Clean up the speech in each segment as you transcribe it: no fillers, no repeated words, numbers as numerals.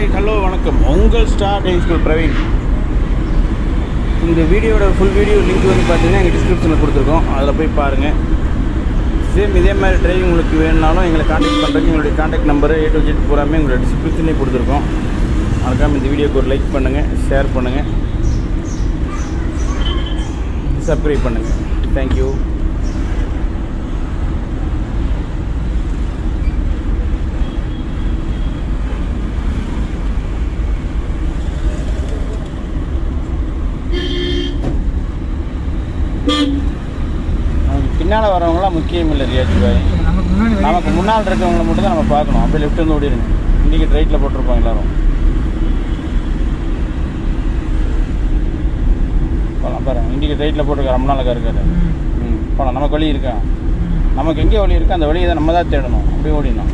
Hi hello வணக்கம். உங்கள் star driving school Praveen. இந்த வீடியோட ஃபுல் வீடியோ லிங்க் வந்து பார்த்தீங்கன்னா எங்கள் டிஸ்கிரிப்ஷனில் கொடுத்துருக்கோம். அதில் போய் பாருங்கள். சேம் இதே மாதிரி டிரைவிங் உங்களுக்கு வேணுனாலும் எங்களை காண்டாக்ட் பண்ணுறதுக்கு எங்களுடைய contact number A to Z பூராமே எங்களோட டிஸ்கிரிப்ஷன்லேயே கொடுத்துருக்கோம். அதுக்காக இந்த வீடியோக்கு ஒரு லைக் பண்ணுங்கள், ஷேர் பண்ணுங்கள், சப்ஸ்கிரைப் பண்ணுங்கள். தேங்க்யூ. பின்னால் வரவங்களாம் முக்கியம் இல்லை ரியாஜ் பாய். நமக்கு முன்னால் இருக்கவங்களை மட்டும் தான் நம்ம பார்க்கணும். அப்படியே லெஃப்ட் வந்து ஓடிடுங்க. இண்டிகேட் ரைட்டில் போட்டிருப்பாங்க எல்லோரும். போகலாம் பாருங்க. இண்டிகேட் ரைட்டில் போட்டிருக்காரு, முன்னாலக்கா இருக்காரு. போகலாம். நமக்கு வழி இருக்கா? நமக்கு எங்கே வழி இருக்கோ அந்த வழியை தான் நம்ம தான் தேடணும். அப்படியே ஓடிடணும்.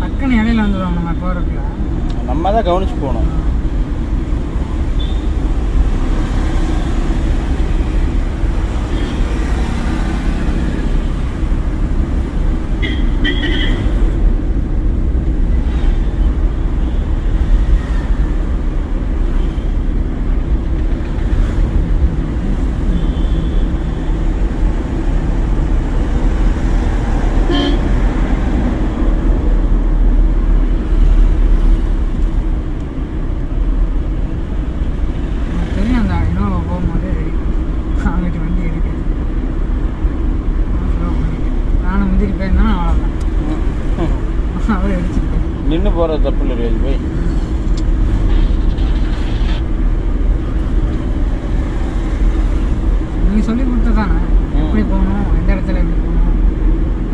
டக்குன்னு இடையில வந்துடுவாங்க. நம்ம போகிறதுல நம்ம தான் கவனிச்சு போகணும். நின்று போகிறது தப்பு இல்லை ரியாஜ் பாய். நீங்கள் சொல்லி கொடுத்ததானே எப்படி போகணும், எந்த இடத்துல எப்படி போகணும்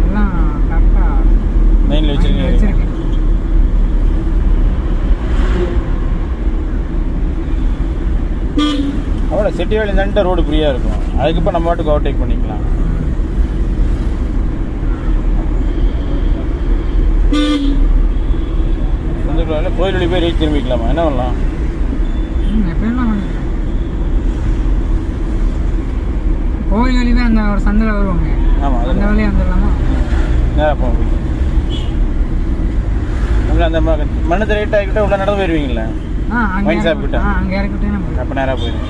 எல்லாம் கரெக்டாக லைனில் வச்சுருக்கேன். அவ்வளோ சிட்டி வேலை தான்ட்டு ரோடு ஃப்ரீயாக இருக்கும். அதுக்கப்புறம் நம்ம பாட்டுக்கு ஓவர்டேக் பண்ணிக்கலாம். கோயில் வழி போய் ரைட் திரும்பிக்கலாமா? என்ன பண்ணலாம்? கோயில் வழியே அந்த ஒரு சந்தில் வருவாங்க. ஆமாம், அந்த வழியே வந்துடலாமா? நேராக போக நம்மள அந்த மண்ணு ரைட் ஆகிக்கிட்ட உள்ள நடந்து போயிடுவீங்களா? அங்கே இறக்கிட்டே அப்போ நேராக போயிடுங்க.